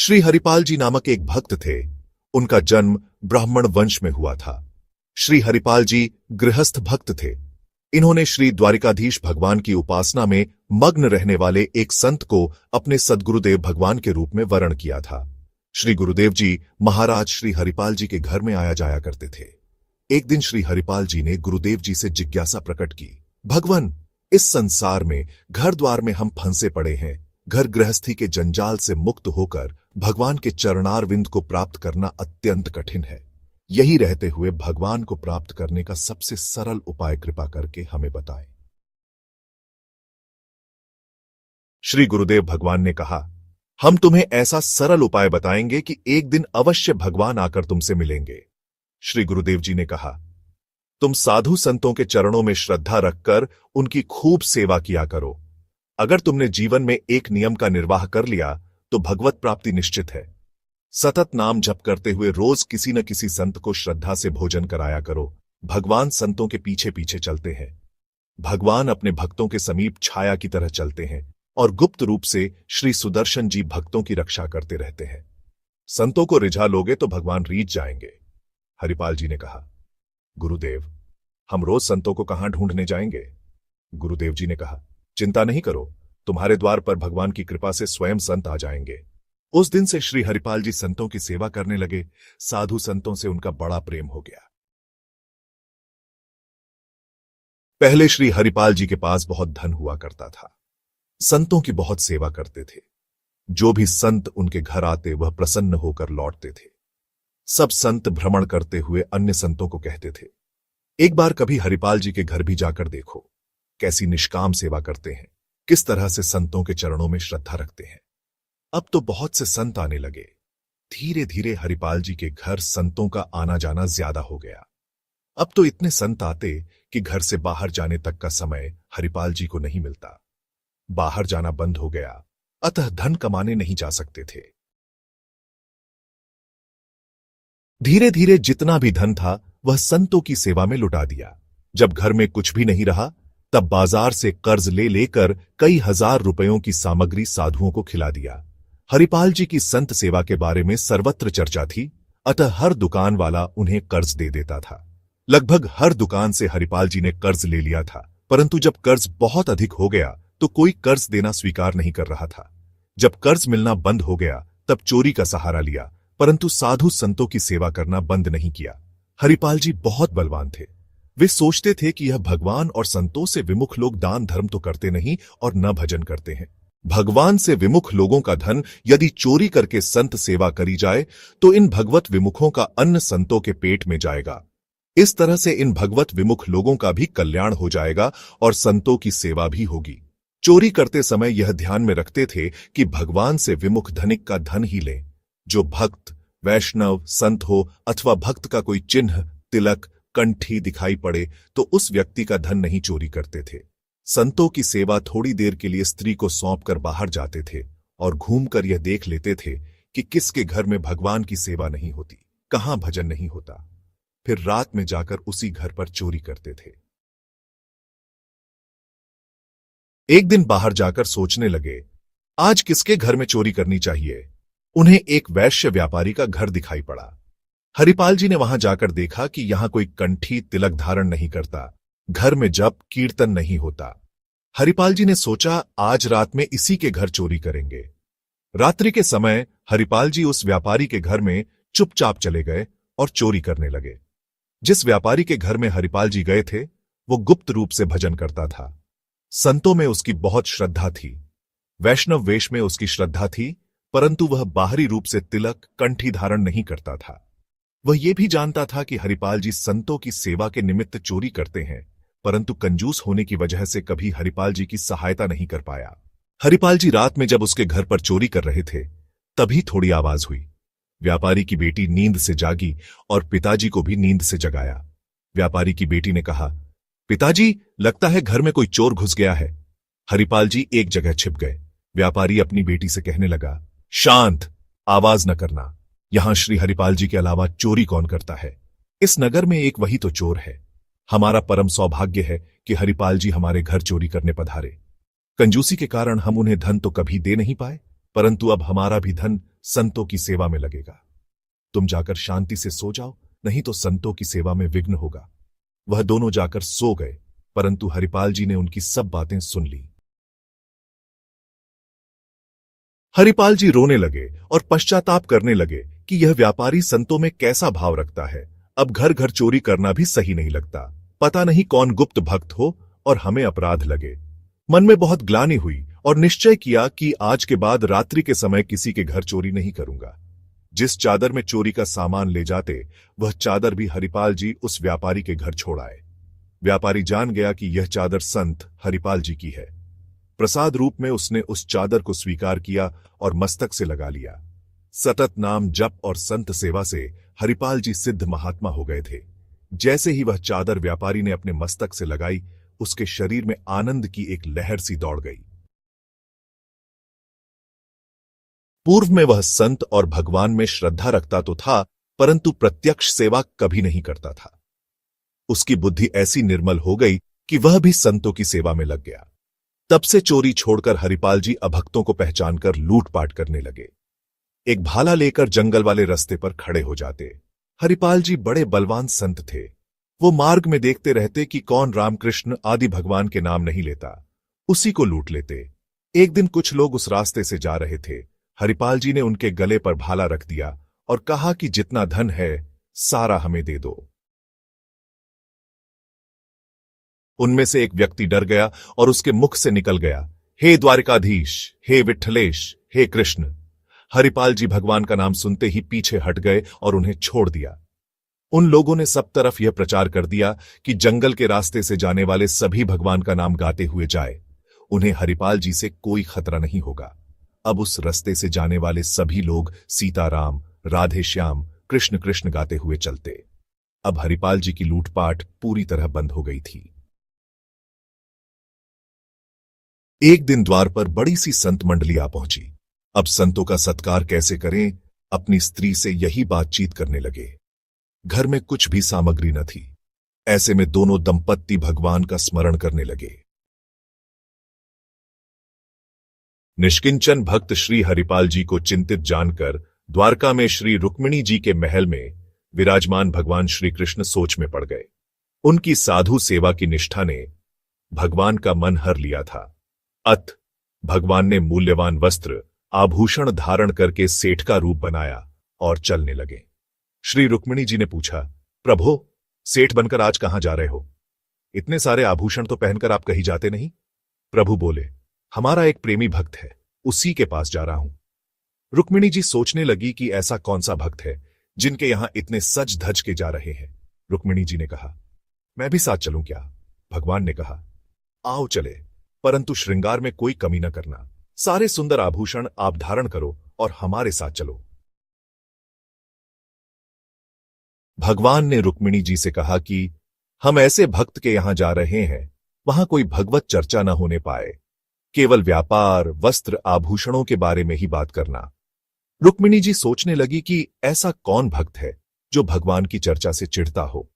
श्री हरिपाल जी नामक एक भक्त थे। उनका जन्म ब्राह्मण वंश में हुआ था। श्री हरिपाल जी गृहस्थ भक्त थे। इन्होंने श्री द्वारिकाधीश भगवान की उपासना में मग्न रहने वाले एक संत को अपने सद्गुरुदेव भगवान के रूप में वरण किया था। श्री गुरुदेव जी महाराज श्री हरिपाल जी के घर में आया जाया करते थे। एक दिन श्री हरिपाल जी ने गुरुदेव जी से जिज्ञासा प्रकट की, भगवान, इस संसार में घर द्वार में हम फंसे पड़े हैं। घर गृहस्थी के जंजाल से मुक्त होकर भगवान के चरणारविंद को प्राप्त करना अत्यंत कठिन है। यही रहते हुए भगवान को प्राप्त करने का सबसे सरल उपाय कृपा करके हमें बताएं। श्री गुरुदेव भगवान ने कहा, हम तुम्हें ऐसा सरल उपाय बताएंगे कि एक दिन अवश्य भगवान आकर तुमसे मिलेंगे। श्री गुरुदेव जी ने कहा, तुम साधु संतों के चरणों में श्रद्धा रखकर उनकी खूब सेवा किया करो। अगर तुमने जीवन में एक नियम का निर्वाह कर लिया तो भगवत प्राप्ति निश्चित है। सतत नाम जप करते हुए रोज किसी न किसी संत को श्रद्धा से भोजन कराया करो। भगवान संतों के पीछे पीछे चलते हैं। भगवान अपने भक्तों के समीप छाया की तरह चलते हैं और गुप्त रूप से श्री सुदर्शन जी भक्तों की रक्षा करते रहते हैं। संतों को रिझा लोगे तो भगवान रीझ जाएंगे। हरिपाल जी ने कहा, गुरुदेव, हम रोज संतों को कहां ढूंढने जाएंगे? गुरुदेव जी ने कहा, चिंता नहीं करो, तुम्हारे द्वार पर भगवान की कृपा से स्वयं संत आ जाएंगे। उस दिन से श्री हरिपाल जी संतों की सेवा करने लगे। साधु संतों से उनका बड़ा प्रेम हो गया। पहले श्री हरिपाल जी के पास बहुत धन हुआ करता था। संतों की बहुत सेवा करते थे। जो भी संत उनके घर आते वह प्रसन्न होकर लौटते थे। सब संत भ्रमण करते हुए अन्य संतों को कहते थे, एक बार कभी हरिपाल जी के घर भी जाकर देखो, कैसी निष्काम सेवा करते हैं, किस तरह से संतों के चरणों में श्रद्धा रखते हैं। अब तो बहुत से संत आने लगे। धीरे धीरे हरिपाल जी के घर संतों का आना जाना ज्यादा हो गया। अब तो इतने संत आते कि घर से बाहर जाने तक का समय हरिपाल जी को नहीं मिलता। बाहर जाना बंद हो गया, अतः धन कमाने नहीं जा सकते थे। धीरे धीरे जितना भी धन था वह संतों की सेवा में लुटा दिया। जब घर में कुछ भी नहीं रहा तब बाजार से कर्ज ले लेकर कई हजार रुपयों की सामग्री साधुओं को खिला दिया। हरिपाल जी की संत सेवा के बारे में सर्वत्र चर्चा थी, अतः हर दुकान वाला उन्हें कर्ज दे देता था। लगभग हर दुकान से हरिपाल जी ने कर्ज ले लिया था, परंतु जब कर्ज बहुत अधिक हो गया तो कोई कर्ज देना स्वीकार नहीं कर रहा था। जब कर्ज मिलना बंद हो गया तब चोरी का सहारा लिया, परंतु साधु संतों की सेवा करना बंद नहीं किया। हरिपाल जी बहुत बलवान थे। वे सोचते थे कि यह भगवान और संतों से विमुख लोग दान धर्म तो करते नहीं और न भजन करते हैं। भगवान से विमुख लोगों का धन यदि चोरी करके संत सेवा करी जाए तो इन भगवत विमुखों का अन्न संतों के पेट में जाएगा। इस तरह से इन भगवत विमुख लोगों का भी कल्याण हो जाएगा और संतों की सेवा भी होगी। चोरी करते समय यह ध्यान में रखते थे कि भगवान से विमुख धनिक का धन ही लें। जो भक्त, वैष्णव, संत हो अथवा भक्त का कोई चिन्ह, तिलक, कंठी दिखाई पड़े तो उस व्यक्ति का धन नहीं चोरी करते थे। संतों की सेवा थोड़ी देर के लिए स्त्री को सौंपकर बाहर जाते थे और घूमकर यह देख लेते थे कि किसके घर में भगवान की सेवा नहीं होती, कहां भजन नहीं होता। फिर रात में जाकर उसी घर पर चोरी करते थे। एक दिन बाहर जाकर सोचने लगे, आज किसके घर में चोरी करनी चाहिए। उन्हें एक वैश्य व्यापारी का घर दिखाई पड़ा। हरिपाल जी ने वहां जाकर देखा कि यहां कोई कंठी, तिलक धारण नहीं करता, घर में जप कीर्तन नहीं होता। हरिपाल जी ने सोचा, आज रात में इसी के घर चोरी करेंगे। रात्रि के समय हरिपाल जी उस व्यापारी के घर में चुपचाप चले गए और चोरी करने लगे। जिस व्यापारी के घर में हरिपाल जी गए थे वो गुप्त रूप से भजन करता था। संतों में उसकी बहुत श्रद्धा थी। वैष्णव वेश में उसकी श्रद्धा थी, परंतु वह बाहरी रूप से तिलक, कंठी धारण नहीं करता था। वह यह भी जानता था कि हरिपाल जी संतों की सेवा के निमित्त चोरी करते हैं, परंतु कंजूस होने की वजह से कभी हरिपाल जी की सहायता नहीं कर पाया। हरिपाल जी रात में जब उसके घर पर चोरी कर रहे थे तभी थोड़ी आवाज हुई। व्यापारी की बेटी नींद से जागी और पिताजी को भी नींद से जगाया। व्यापारी की बेटी ने कहा, पिताजी, लगता है घर में कोई चोर घुस गया है। हरिपाल जी एक जगह छिप गए। व्यापारी अपनी बेटी से कहने लगा, शांत, आवाज न करना। यहां श्री हरिपाल जी के अलावा चोरी कौन करता है? इस नगर में एक वही तो चोर है। हमारा परम सौभाग्य है कि हरिपाल जी हमारे घर चोरी करने पधारे। कंजूसी के कारण हम उन्हें धन तो कभी दे नहीं पाए, परंतु अब हमारा भी धन संतों की सेवा में लगेगा। तुम जाकर शांति से सो जाओ, नहीं तो संतों की सेवा में विघ्न होगा। वह दोनों जाकर सो गए, परंतु हरिपाल जी ने उनकी सब बातें सुन ली। हरिपाल जी रोने लगे और पश्चाताप करने लगे कि यह व्यापारी संतों में कैसा भाव रखता है। अब घर घर चोरी करना भी सही नहीं लगता। पता नहीं कौन गुप्त भक्त हो और हमें अपराध लगे। मन में बहुत ग्लानि हुई और निश्चय किया कि आज के बाद रात्रि के समय किसी के घर चोरी नहीं करूंगा। जिस चादर में चोरी का सामान ले जाते, वह चादर भी हरिपाल जी उस व्यापारी के घर छोड़ आए। व्यापारी जान गया कि यह चादर संत हरिपाल जी की है। प्रसाद रूप में उसने उस चादर को स्वीकार किया और मस्तक से लगा लिया। सतत नाम जप और संत सेवा से हरिपाल जी सिद्ध महात्मा हो गए थे। जैसे ही वह चादर व्यापारी ने अपने मस्तक से लगाई, उसके शरीर में आनंद की एक लहर सी दौड़ गई। पूर्व में वह संत और भगवान में श्रद्धा रखता तो था, परंतु प्रत्यक्ष सेवा कभी नहीं करता था। उसकी बुद्धि ऐसी निर्मल हो गई कि वह भी संतों की सेवा में लग गया। तब से चोरी छोड़कर हरिपाल जी अभक्तों को पहचानकर लूटपाट करने लगे। एक भाला लेकर जंगल वाले रास्ते पर खड़े हो जाते। हरिपाल जी बड़े बलवान संत थे। वो मार्ग में देखते रहते कि कौन रामकृष्ण आदि भगवान के नाम नहीं लेता, उसी को लूट लेते। एक दिन कुछ लोग उस रास्ते से जा रहे थे। हरिपाल जी ने उनके गले पर भाला रख दिया और कहा कि जितना धन है सारा हमें दे दो। उनमें से एक व्यक्ति डर गया और उसके मुख से निकल गया, हे द्वारिकाधीश, हे विठलेश, हे कृष्ण। हरिपाल जी भगवान का नाम सुनते ही पीछे हट गए और उन्हें छोड़ दिया। उन लोगों ने सब तरफ यह प्रचार कर दिया कि जंगल के रास्ते से जाने वाले सभी भगवान का नाम गाते हुए जाए, उन्हें हरिपाल जी से कोई खतरा नहीं होगा। अब उस रास्ते से जाने वाले सभी लोग सीताराम, राधे श्याम, कृष्ण कृष्ण गाते हुए चलते। अब हरिपाल जी की लूटपाट पूरी तरह बंद हो गई थी। एक दिन द्वार पर बड़ी सी संत मंडली आ पहुंची। अब संतों का सत्कार कैसे करें, अपनी स्त्री से यही बातचीत करने लगे। घर में कुछ भी सामग्री न थी। ऐसे में दोनों दंपत्ति भगवान का स्मरण करने लगे। निष्किंचन भक्त श्री हरिपाल जी को चिंतित जानकर द्वारका में श्री रुक्मिणी जी के महल में विराजमान भगवान श्री कृष्ण सोच में पड़ गए। उनकी साधु सेवा की निष्ठा ने भगवान का मन हर लिया था। अत भगवान ने मूल्यवान वस्त्र आभूषण धारण करके सेठ का रूप बनाया और चलने लगे। श्री रुक्मिणी जी ने पूछा, प्रभो, सेठ बनकर आज कहां जा रहे हो? इतने सारे आभूषण तो पहनकर आप कहीं जाते नहीं। प्रभु बोले, हमारा एक प्रेमी भक्त है, उसी के पास जा रहा हूं। रुक्मिणी जी सोचने लगी कि ऐसा कौन सा भक्त है जिनके यहां इतने सज धज के जा रहे हैं। रुक्मिणी जी ने कहा, मैं भी साथ चलूं क्या? भगवान ने कहा, आओ चले, परंतु श्रृंगार में कोई कमी न करना। सारे सुंदर आभूषण आप धारण करो और हमारे साथ चलो। भगवान ने रुक्मिणी जी से कहा कि हम ऐसे भक्त के यहां जा रहे हैं, वहां कोई भगवत चर्चा न होने पाए, केवल व्यापार, वस्त्र, आभूषणों के बारे में ही बात करना। रुक्मिणी जी सोचने लगी कि ऐसा कौन भक्त है जो भगवान की चर्चा से चिढ़ता हो।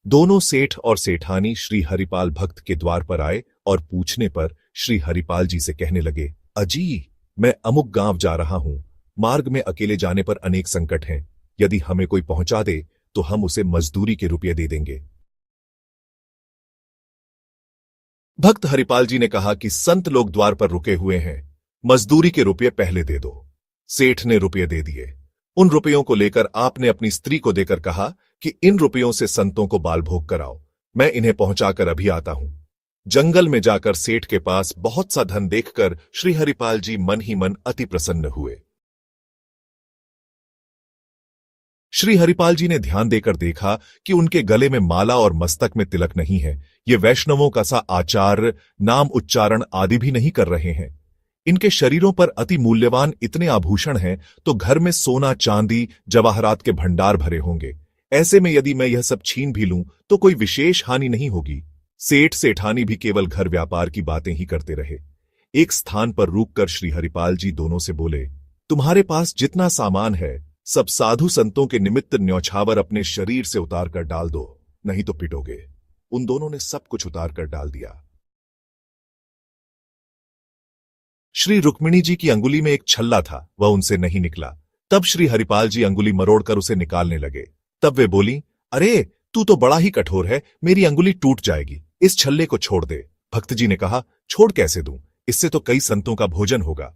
दोनों सेठ और सेठानी श्री हरिपाल भक्त के द्वार पर आए और पूछने पर श्री हरिपाल जी से कहने लगे, अजी, मैं अमुक गांव जा रहा हूं। मार्ग में अकेले जाने पर अनेक संकट हैं। यदि हमें कोई पहुंचा दे तो हम उसे मजदूरी के रुपये दे देंगे। भक्त हरिपाल जी ने कहा कि संत लोग द्वार पर रुके हुए हैं, मजदूरी के रुपये पहले दे दो। सेठ ने रुपये दे दिए। उन रुपयों को लेकर आपने अपनी स्त्री को देकर कहा कि इन रुपयों से संतों को बाल भोग कराओ, मैं इन्हें पहुंचाकर अभी आता हूं। जंगल में जाकर सेठ के पास बहुत सा धन देखकर श्री हरिपाल जी मन ही मन अति प्रसन्न हुए। श्री हरिपाल जी ने ध्यान देकर देखा कि उनके गले में माला और मस्तक में तिलक नहीं है। ये वैष्णवों का सा आचार, नाम उच्चारण आदि भी नहीं कर रहे हैं। इनके शरीरों पर अति मूल्यवान इतने आभूषण हैं तो घर में सोना, चांदी, जवाहरात के भंडार भरे होंगे। ऐसे में यदि मैं यह सब छीन भी लूं तो कोई विशेष हानि नहीं होगी। सेठ सेठानी भी केवल घर व्यापार की बातें ही करते रहे। एक स्थान पर रुककर श्री हरिपाल जी दोनों से बोले, तुम्हारे पास जितना सामान है सब साधु संतों के निमित्त न्यौछावर अपने शरीर से उतार कर डाल दो, नहीं तो पिटोगे। उन दोनों ने सब कुछ उतार कर डाल दिया। श्री रुक्मिणी जी की अंगुली में एक छल्ला था, वह उनसे नहीं निकला। तब श्री हरिपाल जी अंगुली मरोड़कर उसे निकालने लगे। तब वे बोली, अरे तू तो बड़ा ही कठोर है, मेरी अंगुली टूट जाएगी, इस छल्ले को छोड़ दे। भक्त जी ने कहा, छोड़ कैसे दूं, इससे तो कई संतों का भोजन होगा।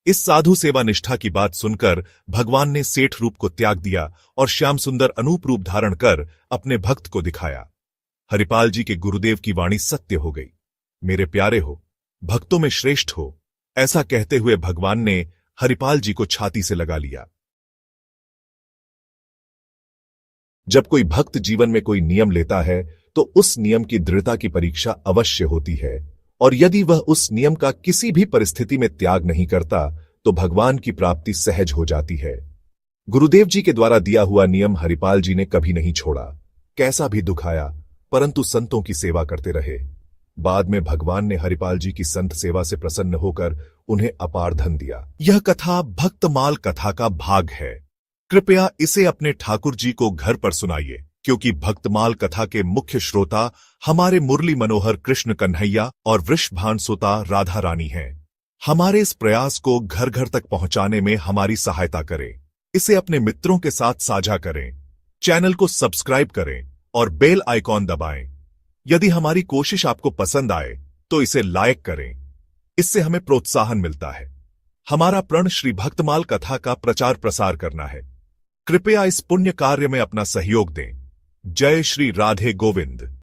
इस साधु सेवा निष्ठा की बात सुनकर भगवान ने सेठ रूप को त्याग दिया और श्याम सुंदर अनूप रूप धारण कर अपने भक्त को दिखाया। हरिपाल जी के गुरुदेव की वाणी सत्य हो गई। मेरे प्यारे हो, भक्तों में श्रेष्ठ हो, ऐसा कहते हुए भगवान ने हरिपाल जी को छाती से लगा लिया। जब कोई भक्त जीवन में कोई नियम लेता है तो उस नियम की दृढ़ता की परीक्षा अवश्य होती है, और यदि वह उस नियम का किसी भी परिस्थिति में त्याग नहीं करता तो भगवान की प्राप्ति सहज हो जाती है। गुरुदेव जी के द्वारा दिया हुआ नियम हरिपाल जी ने कभी नहीं छोड़ा। कैसा भी दुख आया, परंतु संतों की सेवा करते रहे। बाद में भगवान ने हरिपाल जी की संत सेवा से प्रसन्न होकर उन्हें अपार धन दिया। यह कथा भक्तमाल कथा का भाग है। कृपया इसे अपने ठाकुर जी को घर पर सुनाइए, क्योंकि भक्तमाल कथा के मुख्य श्रोता हमारे मुरली मनोहर कृष्ण कन्हैया और वृषभान सुता राधा रानी हैं। हमारे इस प्रयास को घर घर तक पहुंचाने में हमारी सहायता करें। इसे अपने मित्रों के साथ साझा करें, चैनल को सब्सक्राइब करें और बेल आइकॉन दबाएं। यदि हमारी कोशिश आपको पसंद आए तो इसे लाइक करें, इससे हमें प्रोत्साहन मिलता है। हमारा प्रण श्री भक्तमाल कथा का प्रचार प्रसार करना है। कृपया इस पुण्य कार्य में अपना सहयोग दें। जय श्री राधे गोविंद।